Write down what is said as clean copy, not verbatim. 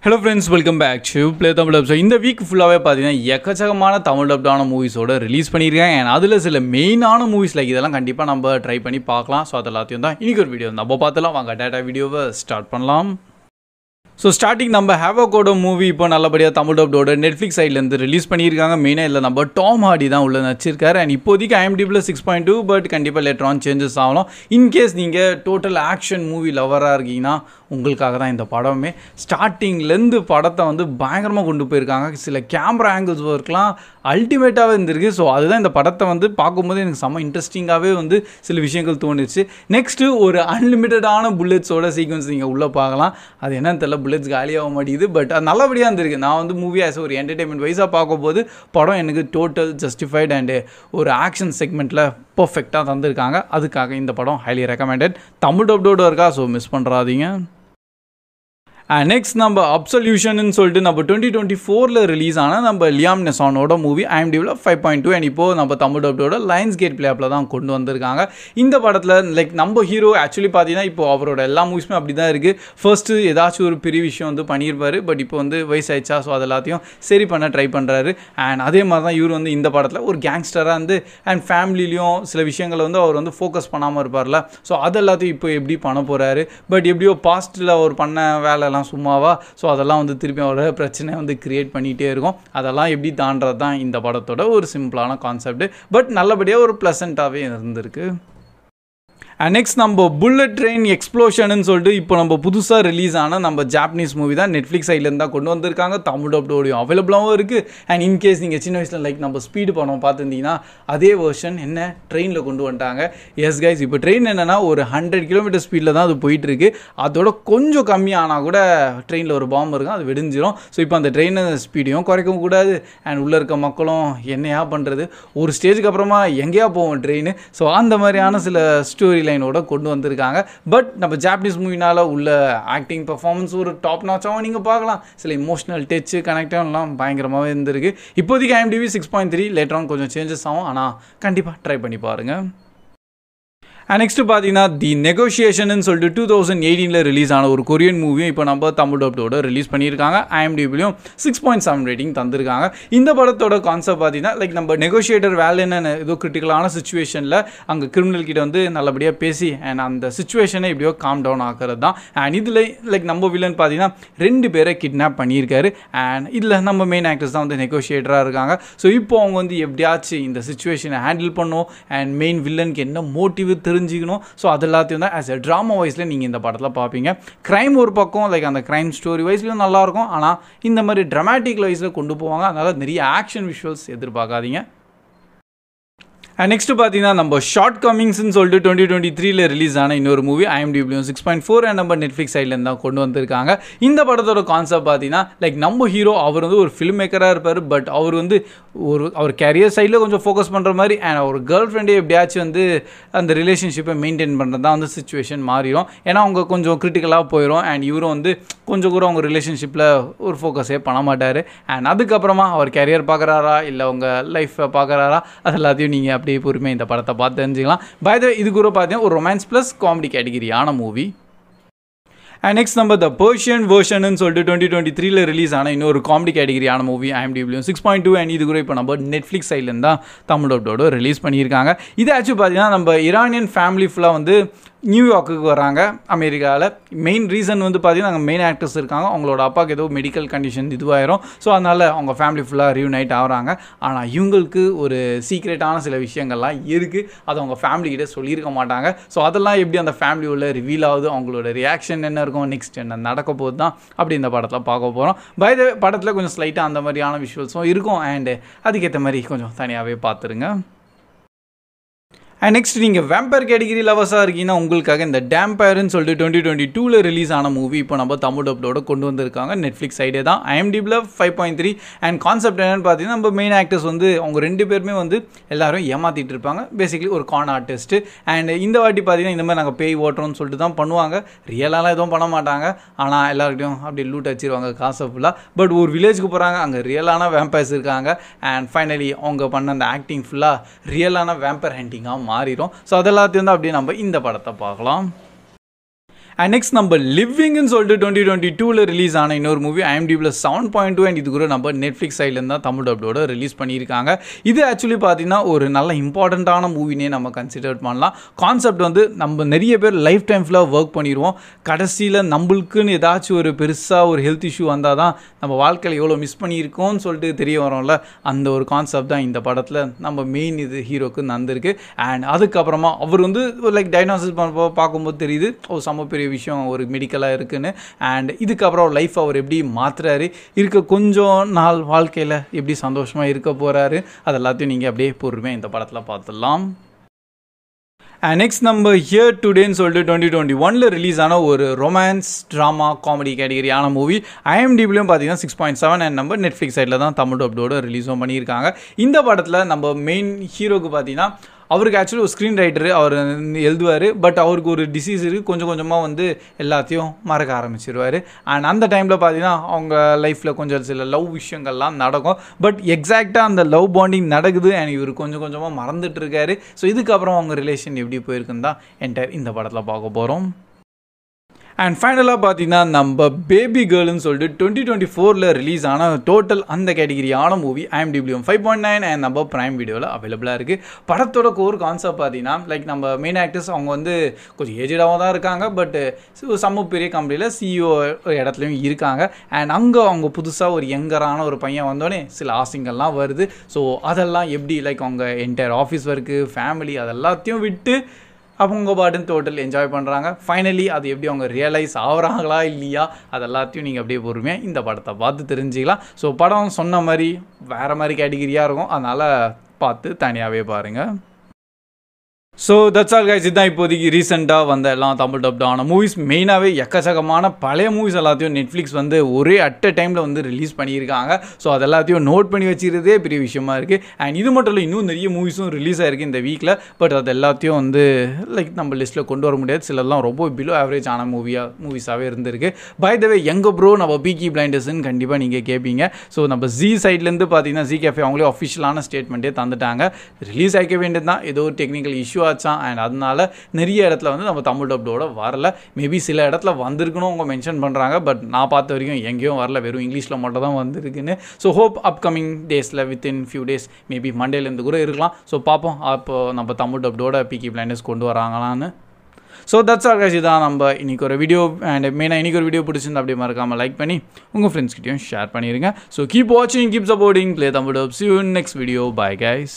Hello friends, welcome back to Play Tamil Dub. So இந்த week ஃபுல்லாகவே பார்த்தீங்கன்னா எக்கச்சக்கமான தமிழ் டப்டான மூவிஸோட ரிலீஸ் பண்ணியிருக்கேன். அண்ட் அதில் சில மெயினான மூவிஸ் லைக் இதெல்லாம் கண்டிப்பாக நம்ம ட்ரை பண்ணி பார்க்கலாம். ஸோ அது எல்லாத்தையும் தான் இன்றைக்கி ஒரு வீடியோ நம்ம பார்த்தலாம். வாங்க டேட்டா வீடியோவை ஸ்டார்ட் பண்ணலாம். ஸோ ஸ்டார்டிங் நம்ம ஹேவோக்கோட மூவி இப்போ நல்லபடியாக தமிழ் டப்டோட நெட்ஃப்ளிக்ஸ் சைட்லேருந்து ரிலீஸ் பண்ணியிருக்காங்க. மெயினாக இல்லை நம்ம டாம் ஹார்டி தான் உள்ள நடிச்சிருக்காரு. அண்ட் இப்போதைக்கு IMDbல 6.2, பட் கண்டிப்பாக லேட்டர் ஆன் சேஞ்சஸ் ஆகலாம். இன்கேஸ் நீங்கள் டோட்டல் ஆக்ஷன் மூவி லவராக இருக்கீங்கன்னா உங்களுக்காக தான் இந்த படமே. ஸ்டார்டிங்லேருந்து படத்தை வந்து பயங்கரமாக கொண்டு போயிருக்காங்க. சில கேமரா ஆங்கிள்ஸ் ஒர்க்லாம் அல்டிமேட்டாகவே இருந்திருக்கு. ஸோ அதுதான் இந்த படத்தை வந்து பார்க்கும்போது எனக்கு செம்ம இன்ட்ரெஸ்டிங்காகவே வந்து சில விஷயங்கள் தோணுச்சு. நெக்ஸ்ட்டு ஒரு அன்லிமிட்டடான புல்லட்ஸோட சீக்வன்ஸ் நீங்கள் உள்ளே பார்க்கலாம். அது என்னன்னு தெரியல, புல்லட்ஸ் காலியாக மாட்டேங்குது. பட் அது நல்லபடியாக இருந்திருக்கு. நான் வந்து மூவி ஆஸ் ஒரு என்டர்டெயின்மெண்ட் வைஸாக பார்க்கும்போது படம் எனக்கு டோட்டல் ஜஸ்டிஃபைட் அண்டு ஒரு ஆக்ஷன் செக்மெண்ட்டில் பர்ஃபெக்டாக தந்திருக்காங்க. அதுக்காக இந்த படம் ஹைலி ரெக்கமெண்டட். தமிழ் டப்டோட இருக்கா, ஸோ மிஸ் பண்ணுறாதீங்க. நெக்ஸ்ட் நம்ம அப்சல்யூஷன்னு சொல்லிட்டு நம்ம 2024 ரிலீஸ் ஆன நம்ம லியாம் நெசானோட மூவி IMDbல 5.2. அண்ட் இப்போது நம்ம தமிழ் டப்டோட லைன்ஸ் கேட் பிளேப்பில் தான் கொண்டு வந்திருக்காங்க. இந்த படத்தில் லைக் நம்ம ஹீரோ ஆக்சுவலி பார்த்தீங்கன்னா இப்போ அவரோட எல்லா மூவிஸுமே அப்படி தான் இருக்குது. ஃபர்ஸ்ட்டு ஏதாச்சும் ஒரு பெரிய விஷயம் வந்து பண்ணியிருப்பார். பட் இப்போ வந்து வயசாயிடுச்சா, ஸோ அது எல்லாத்தையும் சரி பண்ண ட்ரை பண்ணுறாரு. அண்ட் அதே மாதிரி தான் இவர் வந்து இந்த படத்தில் ஒரு கேங்ஸ்டராக இருந்து அண்ட் ஃபேமிலிலையும் சில விஷயங்களை வந்து அவர் வந்து ஃபோக்கஸ் பண்ணாமல் இருப்பார்ல. ஸோ அது எல்லாத்தையும் இப்போ எப்படி பண்ண போகிறாரு. பட் எப்படியோ பாஸ்ட்டில் அவர் பண்ண வேலைலாம் சும்மாவா, ஸோ அதெல்லாம் வந்து திருப்பி அவரோட பிரச்சனை வந்து கிரியேட் பண்ணிகிட்டே இருக்கும். அதெல்லாம் எப்படி தாண்டது தான் இந்த படத்தோட ஒரு சிம்பிளான கான்செப்ட். பட் நல்லபடியாக ஒரு ப்ளசண்ட்டாகவே இருந்திருக்கு. நெக்ஸ்ட் நம்ம புல்லட் ட்ரெயின் எக்ஸ்ப்ளோஷன்னு சொல்லிட்டு இப்போ நம்ம புதுசாக ரிலீஸ் ஆன நம்ம ஜாப்பனீஸ் மூவி தான் நெட்ஃப்ளிக்ஸ் சைட்லேருந்து தான் கொண்டு வந்திருக்காங்க. தமிழ் டப்டோடையும் அவைலபிளாகவும் இருக்குது. அண்ட் இன்கேஸ் நீங்கள் சின்ன வயசில் லைக் நம்ம ஸ்பீடு படம் பார்த்துருந்தீங்கன்னா அதே வெர்ஷன் என்ன ட்ரெயினில் கொண்டு வந்துட்டாங்க. எஸ் கைஸ், இப்போ ட்ரெயின் என்னென்னா ஒரு 100 km ஸ்பீடில் தான் அது போயிட்டுருக்கு. அதோட கொஞ்சம் கம்மியானால் கூட ட்ரெயினில் ஒரு பாம்பு இருக்கும், அது வெடிஞ்சிடும். ஸோ இப்போ அந்த ட்ரெயின் ஸ்பீடையும் குறைக்கவும் கூடாது. அண்ட் உள்ளே இருக்க மக்களும் என்னையா பண்ணுறது, ஒரு ஸ்டேஜுக்கு அப்புறமா எங்கேயா போவோம் ட்ரெயின். ஸோ அந்த மாதிரியான சில ஸ்டோரி லைனோட கொண்டு வந்திருக்காங்க. பட் நம்ம ஜாப்பனீஸ் மூவினால உள்ள ஆக்டிங் பர்ஃபார்மன்ஸ் ஒரு டாப் நாச்சாகவும் நீங்கள் பார்க்கலாம். சில இமோஷனல் டச்சு கனெக்டாகலாம் பயங்கரமாகவே இருந்திருக்கு. இப்போதைக்கு IMDb 6.3, லேட்டர் ஆன் கொஞ்சம் சேஞ்சஸ் ஆகும். ஆனால் கண்டிப்பாக ட்ரை பண்ணி பாருங்கள். நெக்ஸ்ட்டு பார்த்தீங்கன்னா தி நெகோஷியேஷன் சொல்லிட்டு 2018 ரிலீஸ் ஆன ஒரு கொரியன் மூவியும் இப்போ நம்ம தமிழ் டப்டோட ரிலீஸ் பண்ணியிருக்காங்க. IMDbலையும் 6.7 ரேட்டிங் தந்திருக்காங்க. இந்த படத்தோட கான்செப்ட் பார்த்தீங்கன்னா லைக் நம்ம நெகோஷியேட்டர் வேலை என்ன ஏதோ கிரிட்டிக்கலான சுச்சுவேஷனில் அங்கே கிரிமினல் கிட்ட வந்து நல்லபடியாக பேசி அண்ட் அந்த சுச்சுவேஷனை எப்படியோ காம் டவுன் ஆகிறது தான். அண்ட் இதில் லைக் நம்ம வில்லன் பார்த்தீங்கன்னா 2 பேரை கிட்னாப் பண்ணியிருக்காரு. அண்ட் இதில் நம்ம மெயின் ஆக்டர்ஸ் தான் வந்து நெகோஷியேட்டராக இருக்காங்க. ஸோ இப்போ அவங்க வந்து எப்படியாச்சும் இந்த சுச்சுவேஷனை ஹேண்டில் பண்ணும் அண்ட் மெயின் வில்லனுக்கு என்ன மோட்டிவ் தெரிஞ்சுக்கணும். ஸோ அது எல்லாத்தையும் தான் ஆஸ் எ ட்ராமா வைஸில் நீங்கள் இந்த படத்தில் பார்ப்பீங்க. க்ரைம் ஒரு பக்கம் லைக் அந்த க்ரைம் ஸ்டோரி வைஸ்லையும் நல்லாயிருக்கும். ஆனால் இந்த மாதிரி ட்ராமாட்டிக் வைஸில் கொண்டு போவாங்க. அதனால் நிறைய ஆக்ஷன் விஷுவல்ஸ் எதிர்பார்க்காதீங்க. நெக்ஸ்ட்டு பார்த்தீங்கன்னா நம்ம ஷார்ட் கமிங்ஸ்ன்னு சொல்லிட்டு 2023 ரிலீஸ் ஆன இன்னொரு மூவி IMDbலையும் 6.4 அண்ட் நம்ம நெட்ஃப்ளிக்ஸ் சைட்லேருந்து தான் கொண்டு வந்திருக்காங்க. இந்த படத்தோட கான்செப்ட் பார்த்தீங்கன்னா லைக் நம்ம ஹீரோ அவர் வந்து ஒரு ஃபில்ம் மேக்கராக இருப்பார். பட் அவர் வந்து அவர் கேரியர் சைடில் கொஞ்சம் ஃபோக்கஸ் பண்ணுற மாதிரி அண்ட் அவர் கேர்ள் ஃப்ரெண்டே எப்படியாச்சும் வந்து அந்த ரிலேஷன்ஷிப்பை மெயின்டைன் பண்ணுறது தான் வந்து சுச்சுவேஷன் மாறிடும். ஏன்னா அவங்க கொஞ்சம் கிரிட்டிக்கலாக போயிடும். அண்ட் இவரும் வந்து கொஞ்சம் கூட அவங்க ரிலேஷன்ஷிப்பில் ஒரு ஃபோக்கஸே பண்ண மாட்டார். அண்ட் அதுக்கப்புறமா அவர் கேரியர் பார்க்குறாரா இல்லை அவங்க லைஃப்பை பார்க்குறாரா, அது எல்லாத்தையும் நீங்கள் அப்படியே பொறுமையாக இந்த படத்தை பார்த்து தெரிஞ்சுக்கலாம். பை த வே இது கூட பார்த்தீங்கன்னா ஒரு ரொமான்ஸ் ப்ளஸ் காமெடி கேட்டகிரியான மூவி. நெக்ஸ்ட் நம்ம த பர்ஷியன் வெர்ஷன்னு சொல்லிட்டு 2023 ரிலீஸ் ஆன இன்னொரு காமெடி கேட்டகிரியான மூவி IMDbலையும் 6.2 அண்ட் இது கூட இப்போ நம்ம நெட்ஃப்ளிக்ஸ் சைட்லேருந்து தான் தமிழ் டப்டோட ரிலீஸ் பண்ணியிருக்காங்க. இது ஆக்சுவலி பார்த்தீங்கன்னா நம்ம ஈரானியன் ஃபேமிலி ஃபுல்லாக வந்து நியூயார்க்குக்கு வராங்க அமெரிக்காவில். மெயின் ரீசன் வந்து பார்த்தீங்கன்னா அங்கே மெயின் ஆக்டர்ஸ் இருக்காங்க. அவங்களோட அப்பாவுக்கு ஏதோ மெடிக்கல் கண்டிஷன் இதுவாயிரும். ஸோ அதனால் அவங்க ஃபேமிலி ஃபுல்லாக ரீயூனைட் ஆகிறாங்க. ஆனால் இவங்களுக்கு ஒரு சீக்ரெட்டான சில விஷயங்கள்லாம் இருக்குது. அதை அவங்க ஃபேமிலிக்கிட்ட சொல்லியிருக்க மாட்டாங்க. ஸோ அதெல்லாம் எப்படி அந்த ஃபேமிலி உள்ள ரிவீல் ஆகுது, அவங்களோட ரியாக்ஷன் என்ன இருக்கும், நெக்ஸ்ட் என்ன நடக்க போகுது தான் அப்படி இந்த படத்தில் பார்க்க போகிறோம். பை த வே படத்தில் கொஞ்சம் ஸ்லைட்டாக அந்த மாதிரியான விஷுவல்ஸும் இருக்கும். அண்டு அதுக்கேற்ற மாதிரி கொஞ்சம் தனியாகவே பார்த்துருங்க. நெக்ஸ்ட் நீங்கள் வேம்பயர் கேட்டகிரி லவர்ஸாக இருக்கீங்கன்னா உங்களுக்காக இந்த டேம்பயர்னு சொல்லிட்டு 2022 ரிலீஸ் ஆன மூவி இப்போ நம்ம தமிழ் டப்டோட கொண்டு வந்திருக்காங்க. நெட்ஃப்ளிக்ஸ் சைடே தான். IMDbல 5.3 அண்ட் கான்செப்ட் என்னென்னு பார்த்தீங்கன்னா நம்ம மெயின் ஆக்டர்ஸ் வந்து அவங்க 2 பேருமே வந்து எல்லாரும் ஏமாற்றிட்டு இருப்பாங்க. பேசிக்கலி ஒரு கான் ஆர்டிஸ்ட்டு. அண்ட் இந்த வாட்டி பார்த்தீங்கன்னா இந்த மாதிரி நாங்கள் பேய் ஓட்டுறோம்னு சொல்லிட்டு தான் பண்ணுவாங்க. ரியலாலாம் எதுவும் பண்ண மாட்டாங்க. ஆனால் எல்லாருக்கிட்டையும் அப்படி லூட் வச்சிருவாங்க காசை ஃபுல்லாக. பட் ஒரு வில்லேஜுக்கு போகிறாங்க, அங்கே ரியலான வேம்பயர்ஸ் இருக்காங்க. அண்ட் ஃபைனலி அவங்க பண்ண அந்த ஆக்டிங் ஃபுல்லாக ரியலான வேம்பயர் ஹண்டிங்காக மாறிடும். ஸோ அதெல்லாத்தையும் வந்து அப்படியே நம்ம இந்த படத்தை பார்க்கலாம். அண்ட் நெக்ஸ்ட் நம்ம லிவிங்னு சொல்லிட்டு 2022 ரிலீஸ் ஆன இன்னொரு மூவி IMDb 7.2 அண்ட் இது கூட நம்ம நெட்ஃப்ளிக்ஸ் சைட்லேருந்து தான் தமிழ் டப்டோட ரிலீஸ் பண்ணியிருக்காங்க. இது ஆக்சுவலி பார்த்தீங்கன்னா ஒரு நல்ல இம்பார்ட்டண்ட்டான மூவினே நம்ம கன்சிடர் பண்ணலாம். கான்செப்ட் வந்து நம்ம நிறைய பேர் லைஃப் டைம் ஃபுல்லாக ஒர்க் பண்ணிடுவோம். கடைசியில் நம்மளுக்குன்னு ஏதாச்சும் ஒரு பெருசாக ஒரு ஹெல்த் இஷ்யூ வந்தால் தான் நம்ம வாழ்க்கையில் எவ்வளோ மிஸ் பண்ணியிருக்கோம்னு சொல்லிட்டு தெரிய வரோம்ல, அந்த ஒரு கான்செப்ட் தான் இந்த படத்தில் நம்ம மெயின் இது ஹீரோக்கு நடந்திருக்கு. அண்ட் அதுக்கப்புறமா அவர் வந்து லைக் டயக்னாசிஸ் பார்க்கும்போது தெரியுது செம்ம பெரிய விஷயம் ஒரு மெடிக்கலாக இருக்குன்னு. அண்ட் இதுக்கப்புறம் லைஃப் அவர் எப்படி மாற்றுறாரு, இருக்க கொஞ்சம் நாள் வாழ்க்கையில் எப்படி சந்தோஷமாக இருக்க போகிறாரு, அதெல்லாத்தையும் நீங்கள் அப்படியே பொறுமையாக இந்த படத்தில் பார்த்துடலாம். அண்ட் நெக்ஸ்ட் நம்ம ஹியர் டுடேன்னு சொல்லிட்டு 2021 ரிலீஸ் ஆன ஒரு ரொமான்ஸ் ட்ராமா காமெடி கேட்டகரியான மூவி. IMDbலையும் பார்த்தீங்கன்னா 6.7 அண்ட் நம்ம நெட்ஃப்ளிக்ஸ் சைடில் தான் தமிழ் டப்டோட ரிலீஸும் பண்ணியிருக்காங்க. இந்த படத்தில் நம்ம மெயின் ஹீரோக்கு பார்த்தீங்கன்னா அவருக்கு ஆக்சுவலி ஒரு ஸ்க்ரீன் ரைட்டரு, அவர் எழுதுவார். பட் அவருக்கு ஒரு டிசீஸ் இருக்குது, கொஞ்சம் கொஞ்சமாக வந்து எல்லாத்தையும் மறக்க ஆரம்பிச்சிருவார். அண்ட் அந்த டைமில் பார்த்தீங்கன்னா அவங்க லைஃப்பில் கொஞ்சம் சில லவ் விஷயங்கள்லாம் நடக்கும். பட் எக்ஸாக்டாக அந்த லவ் பாண்டிங் நடக்குது அண்ட் இவர் கொஞ்சம் கொஞ்சமாக மறந்துட்டு இருக்காரு. ஸோ இதுக்கப்புறம் அவங்க ரிலேஷன் எப்படி போயிருக்குன்னு தான் என்டையர் இந்த படத்தில் பார்க்க போகிறோம். அண்ட் ஃபைனலாக பார்த்தீங்கன்னா நம்ம பேபி கேர்ள்னு சொல்லிட்டு 2024 ரிலீஸ் ஆன டோட்டல் அந்த கேட்டகிரியான மூவி IMDb 5.9 அண்ட் நம்ம ப்ரைம் வீடியோவில் அவைலபிளாக இருக்குது. படத்தோட கோர் கான்செப்ட் பார்த்தீங்கன்னா லைக் நம்ம மெயின் ஆக்டர்ஸ் அவங்க வந்து கொஞ்சம் ஏஜடாகவும் தான் இருக்காங்க. பட் செம்ம பெரிய கம்பெனியில் CEO இடத்துலையும் இருக்காங்க. அண்ட் அங்கே அவங்க புதுசாக ஒரு யங்கரான ஒரு பையன் வந்தோடனே சில ஆசைங்கள்லாம் வருது. ஸோ அதெல்லாம் எப்படி லைக் அவங்க என்டையர் ஆஃபீஸ் ஒர்க்கு ஃபேமிலி அதெல்லாத்தையும் விட்டு அவங்க பாட்டுன்னு டோட்டல் என்ஜாய் பண்ணுறாங்க. ஃபைனலி அது எப்படி அவங்க ரியலைஸ் ஆகிறாங்களா இல்லையா அதெல்லாத்தையும் நீங்கள் அப்படியே பொறுமையாக இந்த படத்தை பார்த்து தெரிஞ்சுக்கலாம். ஸோ படம் சொன்ன மாதிரி வேறு மாதிரி கேட்டகிரியாக இருக்கும், அதனால் பார்த்து தனியாகவே பாருங்கள். So that's all guys. இதுதான் இப்போதைக்கு ரீசெண்டாக வந்த எல்லாம் தமிழ் டப்டான மூவிஸ். மெயினாகவே எக்கச்சக்கமான பழைய மூவிஸ் எல்லாத்தையும் நெட்ஃப்ளிக்ஸ் வந்து ஒரே அட் அ டைமில் வந்து ரிலீஸ் பண்ணியிருக்காங்க. ஸோ அது எல்லாத்தையும் நோட் பண்ணி வச்சுக்கிறதே பெரிய விஷயமா இருக்குது. அண்ட் இது மட்டும் இல்லை, இன்னும் நிறைய மூவிஸும் ரிலீஸ் ஆகிருக்கு இந்த வீக்கில். பட் அது எல்லாத்தையும் வந்து லைக் நம்ம லிஸ்ட்டில் கொண்டு வர முடியாது. சிலர்லாம் ரொம்ப பிலோ ஆவரேஜ் ஆன மூவிஸாகவே இருந்திருக்கு. பை த வே எங்கே ப்ரோ நம்ம பீக்கி பிளைண்டர்ஸ்ன்னு கண்டிப்பாக நீங்கள் கேட்பீங்க. ஸோ நம்ம ஜி சைட்லேருந்து பார்த்தீங்கன்னா ஜி கேஃபே அவங்களே அஃபிஷியலான ஸ்டேட்மெண்ட்டே தந்துட்டாங்க. ரிலீஸ் ஆகிக்க வேண்டியது தான், ஏதோ ஒரு டெக்னிக்கல் இஷ்யூ ஆச்சான். அண்ட் அதனால நிறைய இடத்துல வந்து நம்ம தமிழ் டப்டோட வரல. மேபி சில இடத்துல வந்திருக்கணும் அவங்க மென்ஷன் பண்ணுறாங்க. பட் நான் பார்த்த வரைக்கும் எங்கேயும் வரல, வெறும் இங்கிலீஷில் மட்டும் தான் வந்திருக்குன்னு. ஸோ ஹோப் அப்கமிங் டேஸில் வித்தின் ஃபியூ டேஸ் மேபி மண்டேலேருந்து கூட இருக்கலாம். ஸோ பார்ப்போம் அப்போ நம்ம தமிழ் டப்டோட பீக்கி பிளைண்டர்ஸ் கொண்டு வராங்களான்னு. So that's all guys. இதான் நம்ம இன்றைக்கி ஒரு வீடியோ. அண்ட் மெயினாக இன்றைக்கி ஒரு வீடியோ பிடிச்சிருந்தா அப்படியே மறக்காமல் லைக் பண்ணி உங்கள் ஃப்ரெண்ட்ஸ்கிட்டையும் ஷேர் பண்ணிடுங்க. ஸோ கீப் வாட்சிங், keep supporting play Tamil dub. See you in next video. Bye guys.